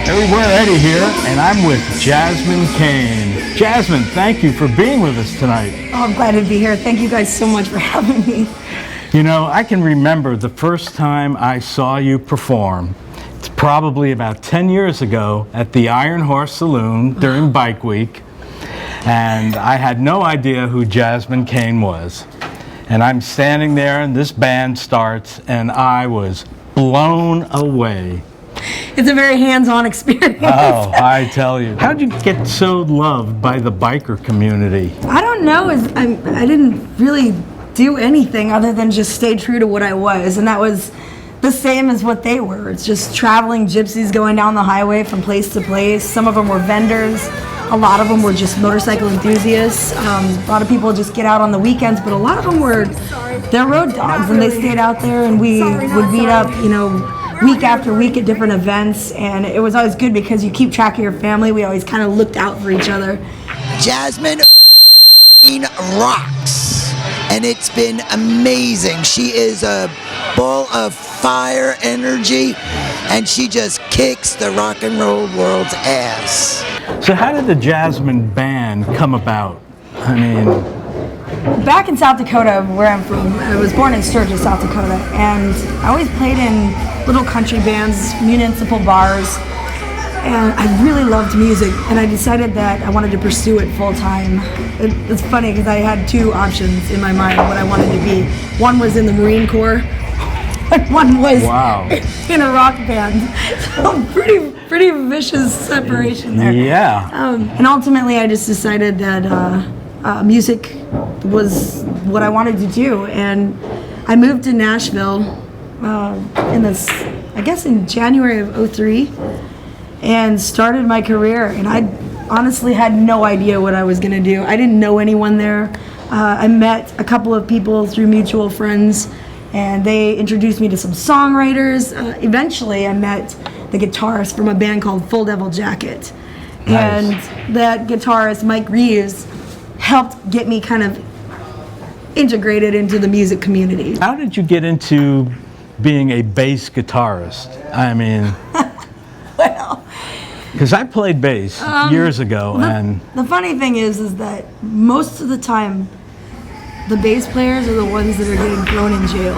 Everywhere Eddie here, and I'm with Jasmine Cain. Jasmine, thank you for being with us tonight. Oh, I'm glad to be here. Thank you guys so much for having me. You know, I can remember the first time I saw you perform. It's probably about 10 years ago at the Iron Horse Saloon during Bike Week, and I had no idea who Jasmine Cain was. And I'm standing there and this band starts and I was blown away. It's a very hands-on experience. Oh, I tell you. How did you get so loved by the biker community? I don't know. I didn't really do anything other than just stay true to what I was, and that was the same as what they were. It's just traveling gypsies going down the highway from place to place. Some of them were vendors. A lot of them were just motorcycle enthusiasts. A lot of people just get out on the weekends, but a lot of them they're road dogs, and they stayed out there, and we would meet up, you know, week after week at different events, and it was always good because you keep track of your family. We always kind of looked out for each other. Jasmine rocks, and it's been amazing. She is a ball of fire energy, and she just kicks the rock and roll world's ass. So how did the Jasmine band come about? I mean, back in South Dakota, where I'm from, I was born in Sturgis, South Dakota, and I always played in little country bands, municipal bars, and I really loved music, and I decided that I wanted to pursue it full time. It's funny because I had two options in my mind what I wanted to be. One was in the Marine Corps, and one was in a rock band. So pretty vicious separation there. Yeah. And ultimately I just decided that music was what I wanted to do, and I moved to Nashville in January of '03, and started my career, and I honestly had no idea what I was going to do. I didn't know anyone there. I met a couple of people through mutual friends, and they introduced me to some songwriters. Eventually I met the guitarist from a band called Full Devil Jacket. Nice. And that guitarist, Mike Reeves, helped get me kind of integrated into the music community. How did you get into being a bass guitarist? I mean, Well, because I played bass years ago, and the funny thing is that most of the time, the bass players are the ones that are getting thrown in jail,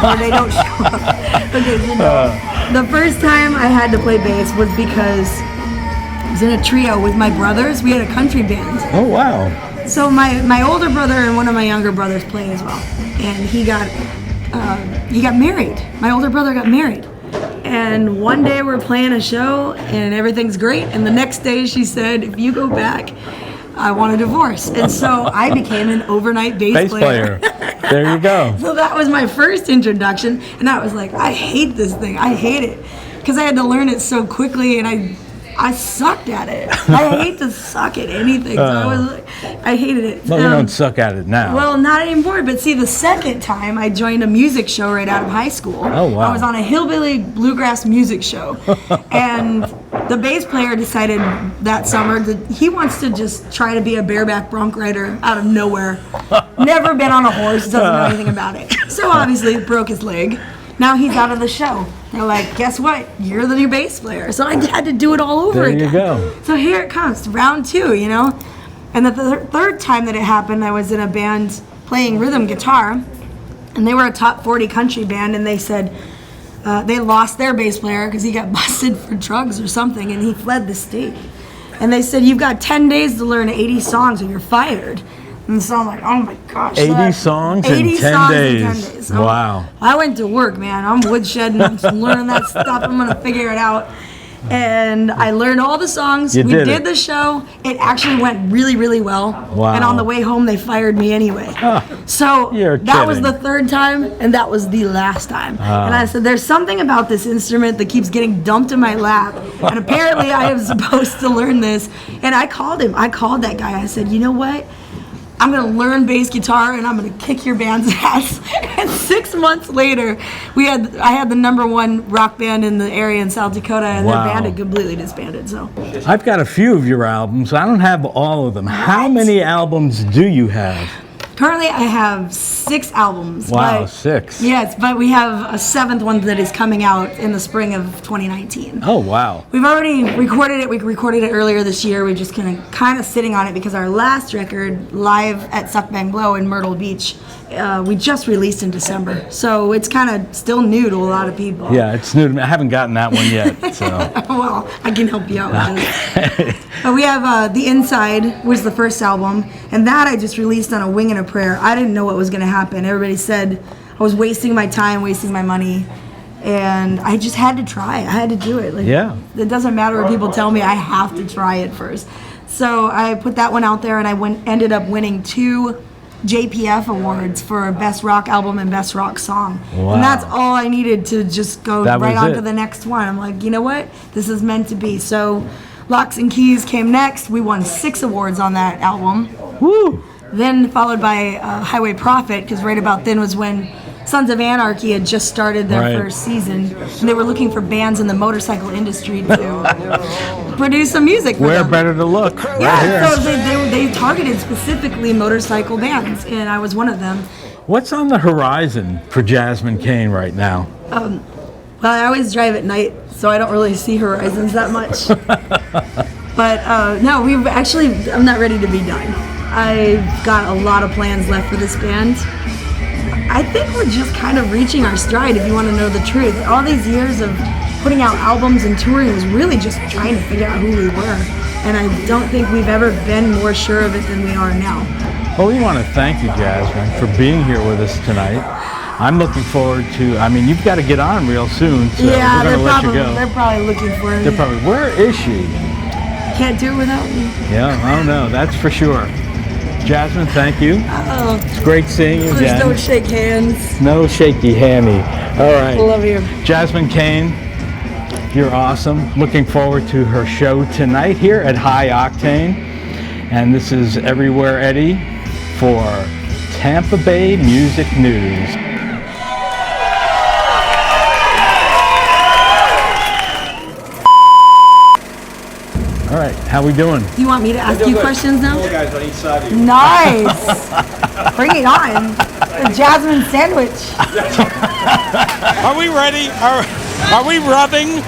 or they don't show up. Because, you know, the first time I had to play bass was because I was in a trio with my brothers. We had a country band. oh wow. So my older brother and one of my younger brothers played as well, and he got married. My older brother got married, and one day we're playing a show and everything's great, and the next day she said, "If you go back, I want a divorce." And so I became an overnight bass player. There you go. So that was my first introduction, and I was like, I hate this thing. I hate it because I had to learn it so quickly, and I sucked at it. I hate to suck at anything. So I hated it. Well, you don't suck at it now. Well, not anymore. But see, the second time I joined a music show right out of high school. Oh, wow. I was on a hillbilly bluegrass music show. And the bass player decided that summer that he wants to just try to be a bareback bronc rider out of nowhere. Never been on a horse, doesn't know anything about it. So obviously broke his leg. Now he's out of the show. They're like, guess what? You're the new bass player. So I had to do it all over again. There you go. So here it comes, round two, you know? And the third time that it happened, I was in a band playing rhythm guitar, and they were a top 40 country band, and they said they lost their bass player because he got busted for drugs or something, and he fled the state. And they said, you've got 10 days to learn 80 songs or you're fired. And so I'm like, oh my gosh. 80 songs in 10 days. So wow. I went to work, man. I'm woodshedding. I'm learning that stuff. I'm going to figure it out. And I learned all the songs. We did the show. It actually went really, really well. Wow. And on the way home, they fired me anyway. So that was the third time, and that was the last time. And I said, there's something about this instrument that keeps getting dumped in my lap. And apparently I am supposed to learn this. And I called him. I called that guy. I said, you know what? I'm going to learn bass guitar and I'm going to kick your band's ass. And 6 months later, I had the #1 rock band in the area in South Dakota, and their band had completely disbanded. So I've got a few of your albums. I don't have all of them. How many albums do you have? Currently, I have 6 albums. Wow, but, 6. Yes, but we have a 7th one that is coming out in the spring of 2019. Oh, wow. We've already recorded it. We recorded it earlier this year. We're just kind of sitting on it because our last record, live at Suck Bang Blow in Myrtle Beach, we just released in December. So it's kind of still new to a lot of people. Yeah, it's new to me. I haven't gotten that one yet, so. Well, I can help you out with this. But we have The Inside was the first album, and that I just released on a wing and a prayer. I didn't know what was going to happen. Everybody said I was wasting my time, wasting my money, and I just had to try. I had to do it. Like, Yeah. It doesn't matter what people tell me. I have to try it first. So I put that one out there, and I ended up winning 2 JPF awards for Best Rock Album and Best Rock Song. Wow. And that's all I needed to just go That right was on it. to the next one. I'm like, you know what? This is meant to be. So Locks and Keys came next. We won 6 awards on that album. Woo! Then followed by Highway Prophet, because right about then was when Sons of Anarchy had just started their Right. first season. And they were looking for bands in the motorcycle industry to produce some music for Where them. better to look? Right Yeah, here. so they targeted specifically motorcycle bands, and I was one of them. What's on the horizon for Jasmine Cain right now? Well, I always drive at night, so I don't really see horizons that much. But no, I'm not ready to be done. I've got a lot of plans left for this band. I think we're just kind of reaching our stride, if you want to know the truth. All these years of putting out albums and touring was really just trying to figure out who we were. And I don't think we've ever been more sure of it than we are now. Well, we want to thank you, Jasmine, for being here with us tonight. I'm looking forward to, you've got to get on real soon, so Yeah, we're going to let you go. they're probably looking for me. Where is she? Can't do it without me. Yeah, I don't know, that's for sure. Jasmine, thank you. Oh, It's great seeing you please again. don't shake hands. No shaky hammy. All right. Love you. Jasmine Cain, you're awesome. Looking forward to her show tonight here at High Octane. And this is Everywhere Eddie for Tampa Bay Music News. All right, how we doing? Do you want me to ask you questions now? Guys on each side of you. Nice. Bring it on. The Jasmine sandwich. Are we ready? Are we rubbing?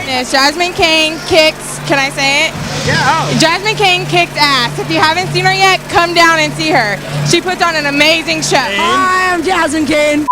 It's Jasmine Cain kicks. Can I say it? Yeah. Jasmine Cain kicks ass. If you haven't seen her yet, come down and see her. She puts on an amazing show. Hi, I'm Jasmine Cain.